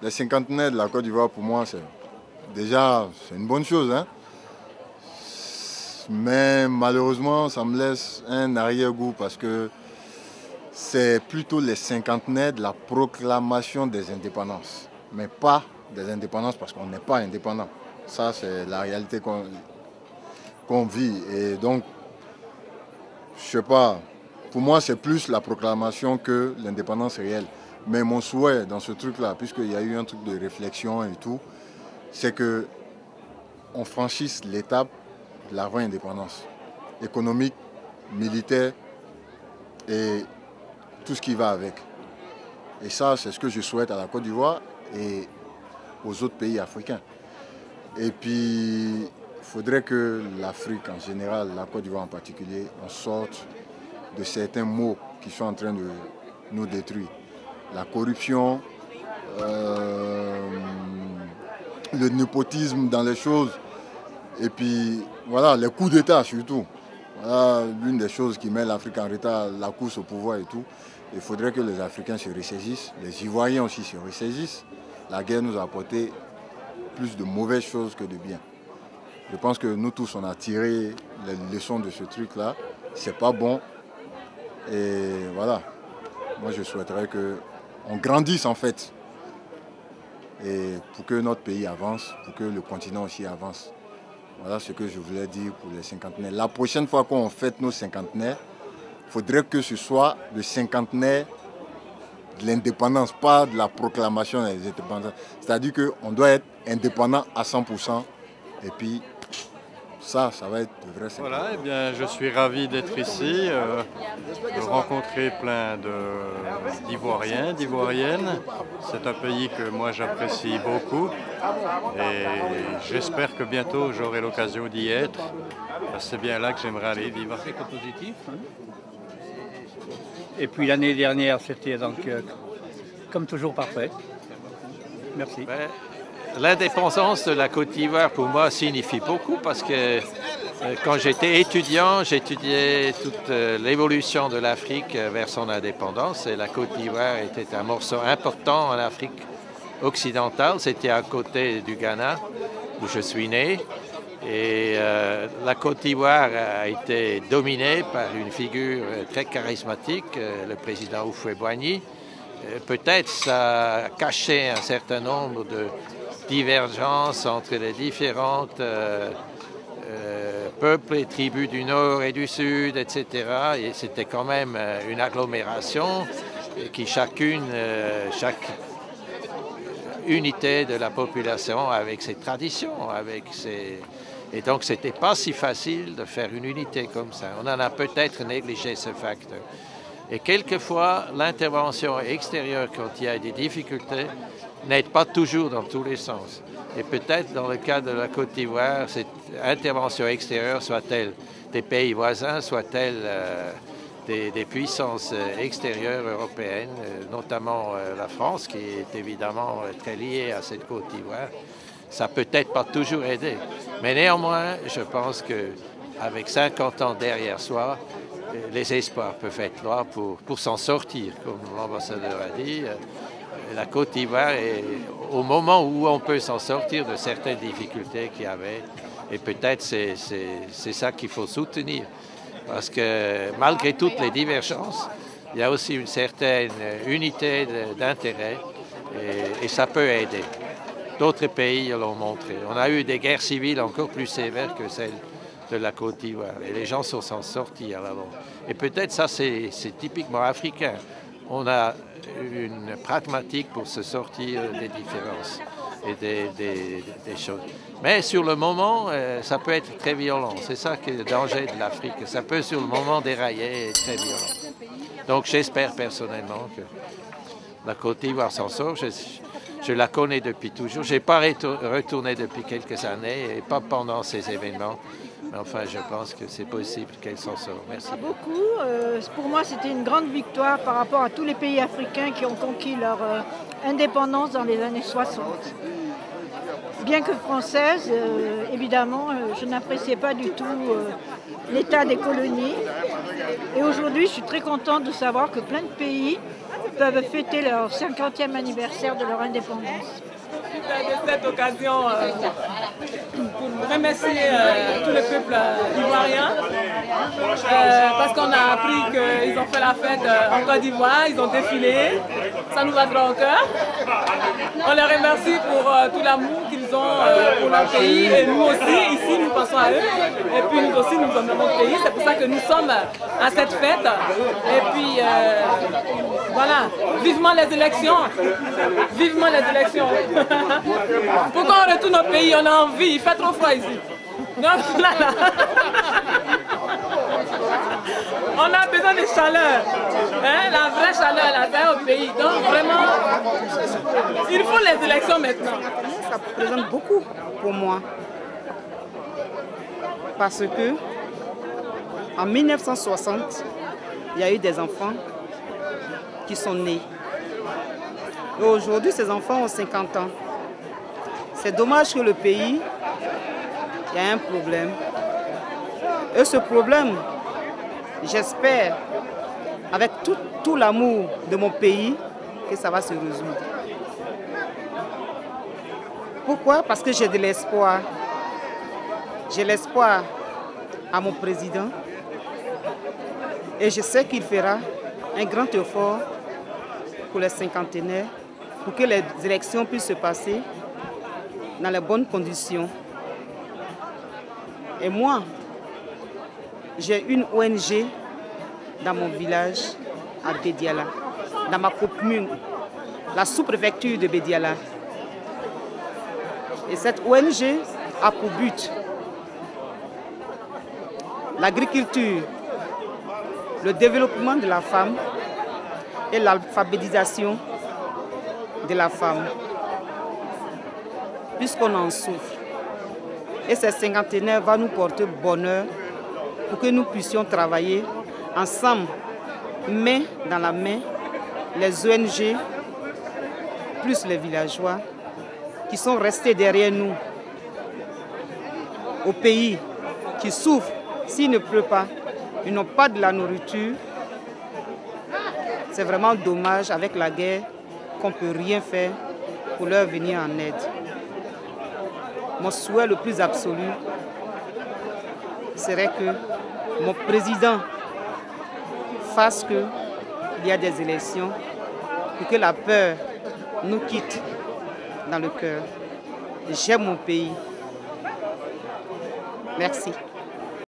les cinquantenaires de la Côte d'Ivoire, pour moi, c'est déjà c'est une bonne chose, hein. Mais malheureusement, ça me laisse un arrière-goût parce que c'est plutôt les cinquantenaires de la proclamation des indépendances, mais pas des indépendances parce qu'on n'est pas indépendant. Ça, c'est la réalité qu'on vit. Et donc, je sais pas, pour moi, c'est plus la proclamation que l'indépendance réelle. Mais mon souhait dans ce truc-là, puisqu'il y a eu un truc de réflexion et tout, c'est que on franchisse l'étape de la vraie indépendance économique, militaire et tout ce qui va avec. Et ça, c'est ce que je souhaite à la Côte d'Ivoire et aux autres pays africains. Et puis, il faudrait que l'Afrique en général, la Côte d'Ivoire en particulier, on sorte de certains maux qui sont en train de nous détruire. La corruption, le népotisme dans les choses, et puis voilà, les coups d'État surtout. Voilà l'une des choses qui met l'Afrique en retard, la course au pouvoir et tout. Il faudrait que les Africains se ressaisissent, les Ivoiriens aussi se ressaisissent. La guerre nous a apporté plus de mauvaises choses que de bien. Je pense que nous tous, on a tiré les leçons de ce truc-là. C'est pas bon. Et voilà. Moi, je souhaiterais qu'on grandisse en fait. Et pour que notre pays avance, pour que le continent aussi avance. Voilà ce que je voulais dire pour les cinquantenaires. La prochaine fois qu'on fête nos cinquantenaires, il faudrait que ce soit le cinquantenaire de l'indépendance, pas de la proclamation des indépendances. C'est-à-dire qu'on doit être indépendant à 100%. Et puis, ça va être de vrai cinquantenaire. Voilà, eh bien, je suis ravi d'être ici, de rencontrer plein d'Ivoiriens, d'Ivoiriennes. C'est un pays que moi j'apprécie beaucoup et j'espère que bientôt j'aurai l'occasion d'y être. C'est bien là que j'aimerais aller vivre. C'est positif. Et puis l'année dernière, c'était donc comme toujours parfait. Merci. Ben, l'indépendance de la Côte d'Ivoire, pour moi, signifie beaucoup parce que quand j'étais étudiant, j'étudiais toute l'évolution de l'Afrique vers son indépendance et la Côte d'Ivoire était un morceau important en Afrique occidentale. C'était à côté du Ghana, où je suis né. Et la Côte d'Ivoire a été dominée par une figure très charismatique, le président Houphouët-Boigny. Peut-être ça a caché un certain nombre de divergences entre les différentes peuples et tribus du Nord et du Sud, etc. Et c'était quand même une agglomération qui chaque unité de la population avec ses traditions, avec ses... Et donc, ce n'était pas si facile de faire une unité comme ça. On en a peut-être négligé ce facteur. Et quelquefois, l'intervention extérieure, quand il y a des difficultés, n'aide pas toujours dans tous les sens. Et peut-être dans le cas de la Côte d'Ivoire, cette intervention extérieure, soit-elle des pays voisins, soit-elle des puissances extérieures européennes, notamment la France, qui est évidemment très liée à cette Côte d'Ivoire, ça peut-être pas toujours aidé. Mais néanmoins, je pense qu'avec 50 ans derrière soi, les espoirs peuvent être là pour s'en sortir, comme l'ambassadeur a dit. La Côte d'Ivoire est au moment où on peut s'en sortir de certaines difficultés qu'il y avait. Et peut-être c'est ça qu'il faut soutenir. Parce que malgré toutes les divergences, il y a aussi une certaine unité d'intérêt et ça peut aider. D'autres pays l'ont montré. On a eu des guerres civiles encore plus sévères que celles de la Côte d'Ivoire. Et les gens sont s'en sortis à l'avant. Et peut-être ça, c'est typiquement africain. On a une pragmatique pour se sortir des différences et des choses. Mais sur le moment, ça peut être très violent. C'est ça qui est le danger de l'Afrique. Ça peut sur le moment dérailler et être très violent. Donc j'espère personnellement que la Côte d'Ivoire s'en sort. Je la connais depuis toujours. Je n'ai pas retourné depuis quelques années et pas pendant ces événements. Mais enfin, je pense que c'est possible qu'elle s'en sorte. Merci. Beaucoup. Pour moi, c'était une grande victoire par rapport à tous les pays africains qui ont conquis leur indépendance dans les années 60. Bien que française, évidemment, je n'appréciais pas du tout l'état des colonies. Et aujourd'hui, je suis très contente de savoir que plein de pays peuvent fêter leur 50e anniversaire de leur indépendance. De cette occasion pour remercier tout le peuple ivoirien parce qu'on a appris qu'ils ont fait la fête en Côte d'Ivoire, ils ont défilé, ça nous va droit au cœur. On les remercie pour tout l'amour qu'ils ont pour leur pays et nous aussi, ici, nous pensons à eux et puis nous aussi, nous sommes dans notre pays, c'est pour ça que nous sommes à cette fête et puis voilà, vivement les élections, vivement les élections. Pourquoi on retourne au pays, on a envie, il fait trop froid ici. Donc là, on a besoin de chaleur, hein, la vraie chaleur, là, c'est au pays. Donc vraiment, il faut les élections maintenant. Ça représente beaucoup pour moi. Parce que en 1960, il y a eu des enfants qui sont nés. Et aujourd'hui, ces enfants ont 50 ans. C'est dommage que le pays, il y a un problème. Et ce problème, j'espère, avec tout l'amour de mon pays, que ça va se résoudre. Pourquoi? Parce que j'ai de l'espoir. J'ai l'espoir à mon président. Et je sais qu'il fera un grand effort pour les cinquantenaires, pour que les élections puissent se passer dans les bonnes conditions. Et moi, j'ai une ONG dans mon village à Bédiala, dans ma commune, la sous-préfecture de Bédiala. Et cette ONG a pour but l'agriculture, le développement de la femme et l'alphabétisation de la femme, puisqu'on en souffre. Et ces cinquantenaires vont nous porter bonheur pour que nous puissions travailler ensemble, main dans la main, les ONG, plus les villageois, qui sont restés derrière nous, au pays, qui souffrent. S'il ne pleut pas, ils n'ont pas de la nourriture. C'est vraiment dommage avec la guerre qu'on ne peut rien faire pour leur venir en aide. Mon souhait le plus absolu serait que mon président fasse qu'il y a des élections pour que la peur nous quitte dans le cœur. J'aime mon pays. Merci.